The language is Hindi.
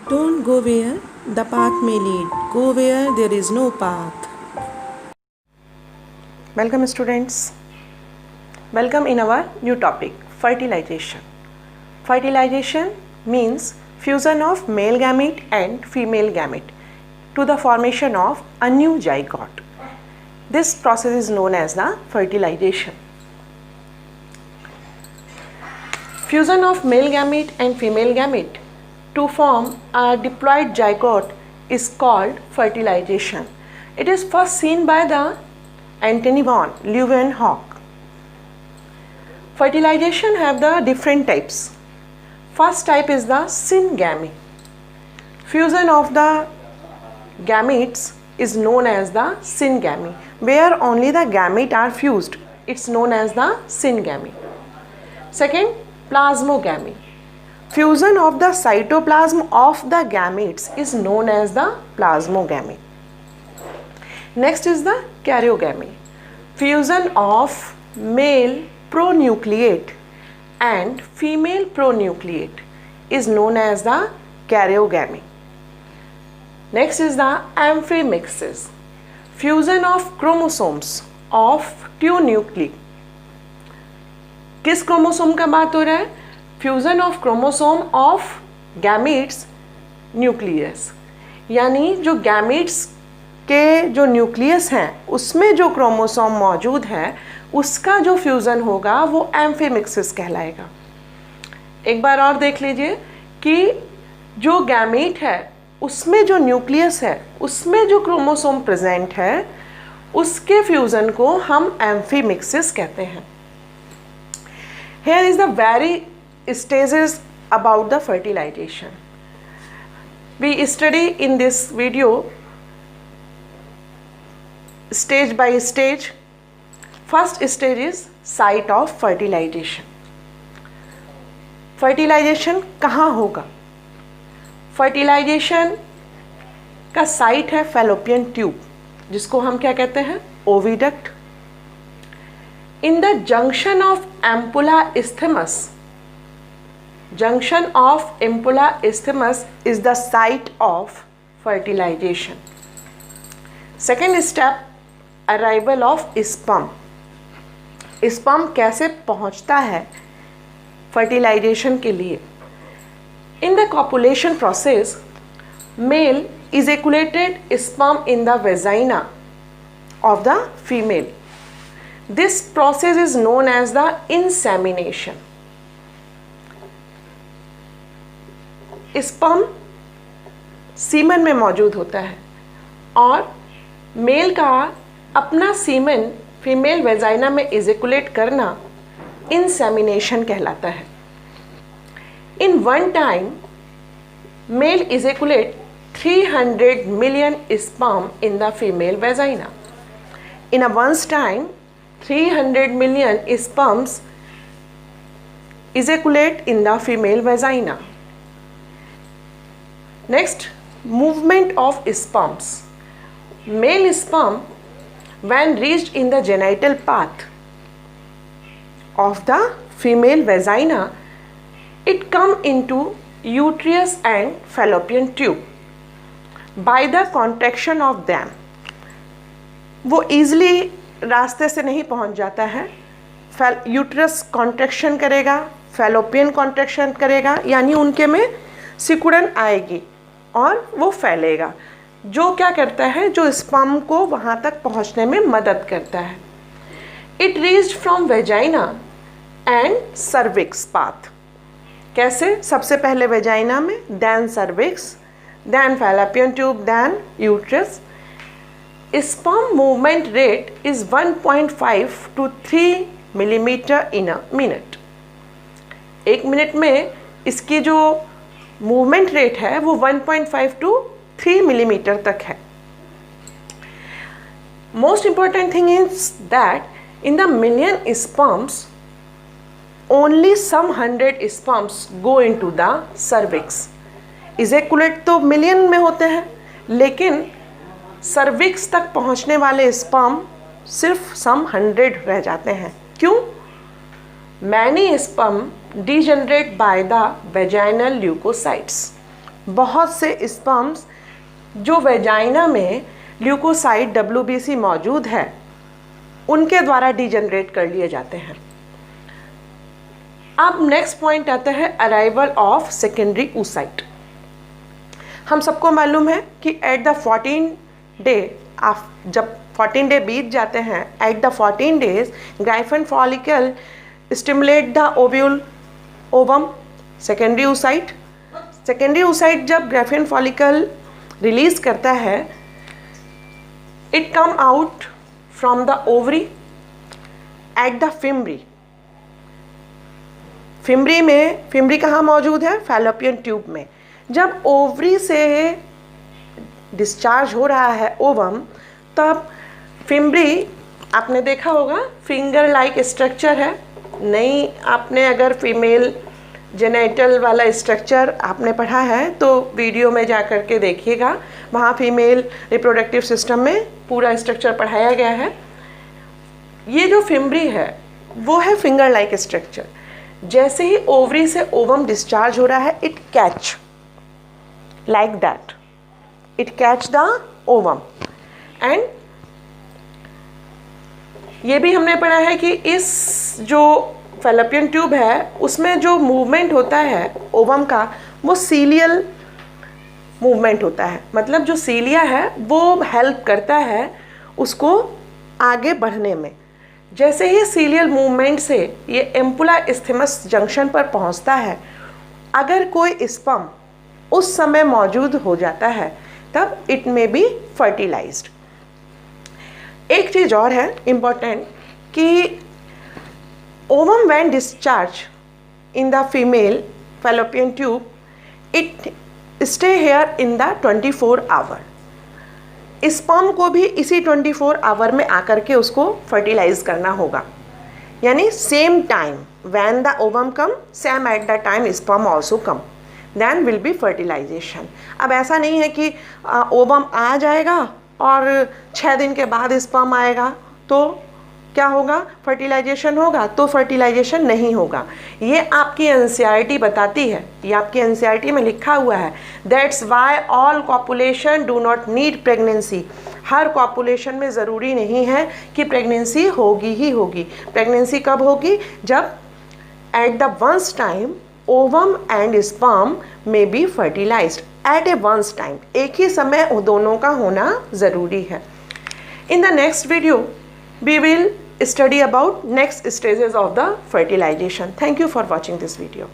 Don't go where the path may lead. Go where there is no path. Welcome students. Welcome in our new topic, fertilization. Fertilization means fusion of male gamete and female gamete to the formation of a new zygote. This process is known as the fertilization. Fusion of male gamete and female gamete to form a diploid zygote is called fertilization. It is first seen by the Antony von Leeuwenhoek. Fertilization have the different types. First type is the syngamy. Fusion of the gametes is known as the syngamy. Where only the gamete are fused, it's known as the syngamy. Second, plasmogamy. Fusion of the cytoplasm of the gametes is known as the plasmogamy. Next is the karyogamy. Fusion of male pronucleate and female pronucleate is known as the karyogamy. Next is the amphimixis. Fusion of chromosomes of two nuclei. किस क्रोमोसोम का बात हो रहा है? Fusion of chromosome of gametes nucleus, यानी जो गैमीट्स के जो न्यूक्लियस हैं उसमें जो क्रोमोसोम मौजूद है उसका जो फ्यूज़न होगा वो एम्फीमिक्सिस कहलाएगा. एक बार और देख लीजिए कि जो गैमीट है उसमें जो न्यूक्लियस है उसमें जो क्रोमोसोम प्रेजेंट है उसके फ्यूज़न को हम एम्फीमिक्सिस कहते हैं. Here is the very stages about the fertilization. We study in this video stage by stage. First stage is site of fertilization. Fertilization कहाँ होगा? Fertilization का साइट है फैलोपियन ट्यूब, जिसको हम क्या कहते हैं? Oviduct. In the junction of ampulla isthmus, junction of ampulla isthmus is the site of fertilization. Second step, arrival of sperm. Sperm कैसे पहुंचता है fertilization के लिए? In the copulation process, male ejaculated sperm in the vagina of the female. This process is known as the insemination. Sperm semen में मौजूद होता है और मेल का अपना सीमन फीमेल वेजाइना में इजेकुलेट करना इंसेमिनेशन कहलाता है. In one time male ejaculate 300 million sperm in the female vagina. In a one's time 300 million sperms ejaculate in the female vagina. Next, movement of sperms. Male sperm, when reached in the genital path of the female vagina, it come into uterus and fallopian tube. By the contraction of them, वो easily रास्ते से नहीं पहुंच जाता है. यूट्रस कॉन्ट्रैक्शन करेगा, फैलोपियन कॉन्ट्रैक्शन करेगा, यानी उनके में सिकुड़न आएगी और वो फैलेगा, जो क्या करता है, जो स्पर्म को वहाँ तक पहुँचने में मदद करता है. It reached from vagina and cervix path. कैसे? सबसे पहले वेजाइना में, then cervix, then fallopian tube, then uterus. Sperm movement rate is 1.5 to 3 millimeter in a minute. एक मिनट में इसकी जो मूवमेंट रेट है वो 1.5 to 3 millimeter तक है. Most important thing is that in the million sperms, only some 100 sperms go into the cervix. Ejaculate तो मिलियन में होते हैं, लेकिन सर्विक्स तक पहुंचने वाले स्पर्म सिर्फ सम 100 रह जाते हैं. क्यों? Many sperm degenerate by the vaginal leukocytes. बहुत से स्पर्म्स जो वेजाइना में ल्यूकोसाइट WBC मौजूद है उनके द्वारा डिजेनरेट कर लिए जाते हैं। अब नेक्स्ट पॉइंट आता है अराइवल ऑफ सेकेंडरी oocyte। हम सबको मालूम है कि एट द 14 डे जब 14 डे बीत जाते हैं, at the 14 days gryphon follicle stimulate the ovule ovum secondary oocyte। Secondary oocyte जब ग्राइफन फॉलिकल रिलीज करता है, it come out from the ovary at the fimbriae. Fimbriae कहाँ मौजूद है? फैलोपियन ट्यूब में। जब ओवरी से डिस्चार्ज हो रहा है ओवम, तब फिम्बरी, आपने देखा होगा फिंगर लाइक स्ट्रक्चर है। नहीं, आपने अगर फीमेल जेनिटल वाला स्ट्रक्चर आपने पढ़ा है तो वीडियो में जा कर के देखिएगा, वहाँ फीमेल रिप्रोडक्टिव सिस्टम में पूरा स्ट्रक्चर पढ़ाया गया है। ये जो फिम्बरी है वो है फिंगर लाइक स्ट्रक्चर। जैसे ही ओवरी से ओवम डिस्चार्ज हो रहा है, it catch like that, it catch the ovum. And ये भी हमने पढ़ा है कि इस जो फैलोपियन ट्यूब है उसमें जो मूवमेंट होता है ओवम का, वो सीलियल मूवमेंट होता है। मतलब जो सीलिया है वो हेल्प करता है उसको आगे बढ़ने में। जैसे ही सीलियल मूवमेंट से ये एम्पुला इस्थेमस जंक्शन पर पहुंचता है, अगर कोई स्पर्म उस समय मौजूद हो जाता है तब इट मे बी फर्टिलाइज्ड। एक चीज़ और है इम्पॉर्टेंट कि ovum when discharge in the female fallopian tube, it stay here in the 24 hour. Sperm को भी इसी 24 आवर में आकर के उसको फर्टिलाइज करना होगा। यानी same time when the ovum come, same at the time sperm also come, then will be fertilisation. अब ऐसा नहीं है कि ओवम आ जाएगा और 6 दिन के बाद स्पर्म आएगा तो क्या होगा? फर्टिलाइजेशन होगा। तो फर्टिलाइजेशन नहीं होगा। ये आपकी एनसीईआरटी बताती है, ये आपकी एनसीईआरटी में लिखा हुआ है। That's why all copulation do not need pregnancy. Her copulation में ज़रूरी नहीं है कि प्रेगनेंसी होगी ही होगी। प्रेगनेंसी कब होगी? जब at the ones time ovum and sperm में बी फर्टिलाइज्ड एट ए वंस टाइम। एक ही समय दोनों का होना ज़रूरी है। In the next video we will study about next stages of the fertilization. Thank you for watching this video.